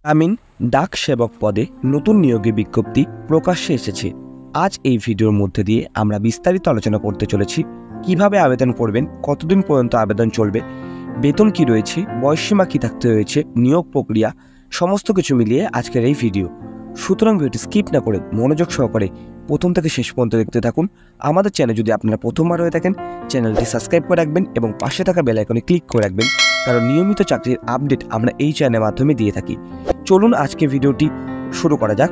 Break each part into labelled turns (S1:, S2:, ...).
S1: আমিন ডাক সেবক পদে নতুন নিয়োগের বিজ্ঞপ্তি প্রকাশ্যে এসেছে। আজ এই ভিডিওর মধ্যে দিয়ে আমরা বিস্তারিত আলোচনা করতে চলেছি। কিভাবে আবেদন করবেন, কতদিন পর্যন্ত আবেদন চলবে, বেতন কি রয়েছে, বয়সসীমা কি থাকতে রয়েছে, নিয়োগ প্রক্রিয়া সমস্ত কিছু মিলিয়ে আজকের এই ভিডিও। সুতরাং ভিডিওটি স্কিপ না করে মনোযোগ সহকারে প্রথম থেকে শেষ পর্যন্ত দেখতে থাকুন। আমাদের চ্যানেল যদি আপনারা প্রথমবার হয়ে থাকেন, চ্যানেলটি সাবস্ক্রাইব করে রাখবেন এবং পাশে থাকা বেল আইকনে ক্লিক করে রাখবেন, কারণ নিয়মিত চাকরির আপডেট আমরা এই চ্যানেলের মাধ্যমে দিয়ে থাকি। চলুন আজকে ভিডিওটি শুরু করা যাক।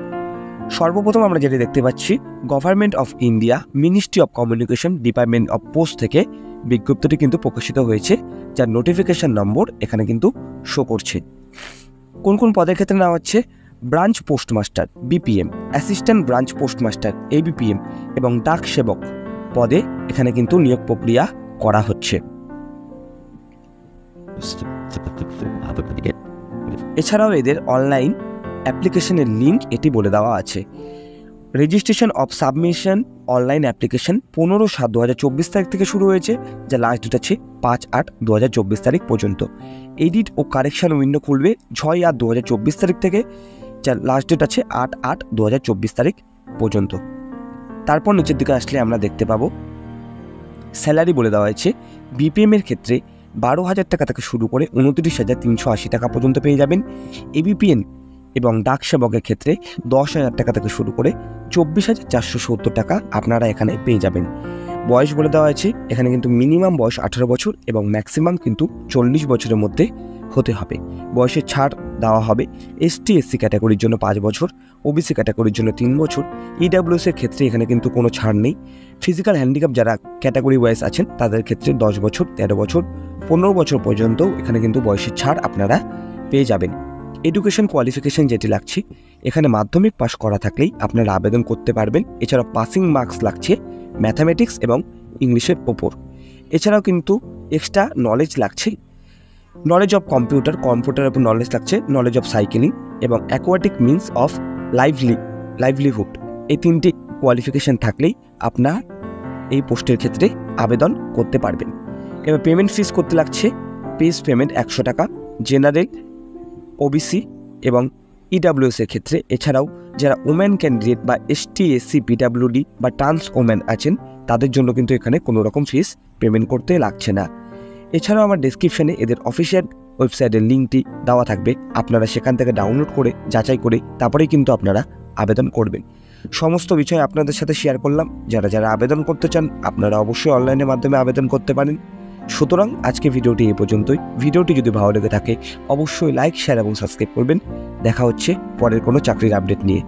S1: সর্বপ্রথম আমরা যেটা দেখতে পাচ্ছি, government of India ministry of communication department of post থেকে বিজ্ঞপ্তিটি কিন্তু প্রকাশিত হয়েছে, যার নোটিফিকেশন নম্বর এখানে কিন্তু শো করছে। কোন কোন পদের ক্ষেত্রে নেওয়া হচ্ছে? Branch postmaster BPM, assistant branch postmaster ABPM এবং ডাক সেবক পদে এখানে কিন্তু নিয়োগ প্রক্রিয়া করা হচ্ছে। এছাড়াও এদের অনলাইন অ্যাপ্লিকেশনের লিঙ্ক এটি বলে দেওয়া আছে। Registration of submission online application 15/7/2024 তারিখ থেকে শুরু হয়েছে, যা লাস্ট ডেট আছে 5/8/2024 তারিখ পর্যন্ত। এডিট ও কারেকশন উইন্ডো খুলবে 6/8/2024 তারিখ থেকে, যার লাস্ট ডেট আছে 8/8/2024 তারিখ পর্যন্ত। তারপর নিচের দিকে আসলে আমরা দেখতে পাবো স্যালারি বলে দেওয়া হয়েছে। BPM এর ক্ষেত্রে 12,000 টাকা থেকে শুরু করে 29,380 টাকা পর্যন্ত পেয়ে যাবেন। ABPN এবং ডাক সেবকের ক্ষেত্রে 10,000 টাকা থেকে শুরু করে 24,470 টাকা আপনারা এখানে পেয়ে যাবেন। বয়স বলে দেওয়া হয়েছে, এখানে কিন্তু মিনিমাম বয়স 18 বছর এবং ম্যাক্সিমাম কিন্তু 40 বছরের মধ্যে হতে হবে। বয়সে ছাড় দেওয়া হবে ST/SC ক্যাটাগরির জন্য 5 বছর, OBC ক্যাটাগরির জন্য 3 বছর। EWS এর ক্ষেত্রে এখানে কিন্তু কোনো ছাড় নেই। ফিজিক্যাল হ্যান্ডিক্যাপ যারা ক্যাটাগরি ওয়াইজ আছেন তাদের ক্ষেত্রে 10 বছর, 13 বছর, 15 বছর পর্যন্ত এখানে কিন্তু বয়সের ছাড় আপনারা পেয়ে যাবেন। এডুকেশন কোয়ালিফিকেশন যেটি লাগছে, এখানে মাধ্যমিক পাস করা থাকলেই আপনারা আবেদন করতে পারবেন। এছাড়া পাসিং মার্কস লাগছে ম্যাথামেটিক্স এবং ইংলিশের ওপর। এছাড়াও কিন্তু এক্সট্রা নলেজ লাগছে, নলেজ অফ কম্পিউটারের উপর নলেজ লাগছে, নলেজ অফ সাইকেলিং এবং অ্যাকোয়াটিক মিনস অফ লাইভলিহুড। এই 3টি কোয়ালিফিকেশন থাকলেই আপনার এই পোস্টের ক্ষেত্রে আবেদন করতে পারবেন। এবার পেমেন্ট ফিস করতে লাগছে পেজ পেমেন্ট 100 টাকা জেনারেল, OBC এবং EWS এর ক্ষেত্রে। এছাড়াও যারা ওমেন ক্যান্ডিডেট বা ST/SC PWD বা ট্রান্স ওমেন আছেন তাদের জন্য কিন্তু এখানে কোনো রকম ফিস পেমেন্ট করতে লাগছে না। এছাড়াও আমার ডেসক্রিপশানে এদের অফিসিয়াল ওয়েবসাইটের লিঙ্কটি দেওয়া থাকবে, আপনারা সেখান থেকে ডাউনলোড করে যাচাই করে তারপরেই কিন্তু আপনারা আবেদন করবেন। সমস্ত বিষয় আপনাদের সাথে শেয়ার করলাম। যারা আবেদন করতে চান আপনারা অবশ্যই অনলাইনের মাধ্যমে আবেদন করতে পারেন। সুতরাং আজকে ভিডিওটি এই পর্যন্তই। ভিডিওটি যদি ভালো লেগে থাকে অবশ্যই লাইক, শেয়ার এবং সাবস্ক্রাইব করবেন। দেখা হচ্ছে পরের কোনো চাকরির আপডেট নিয়ে।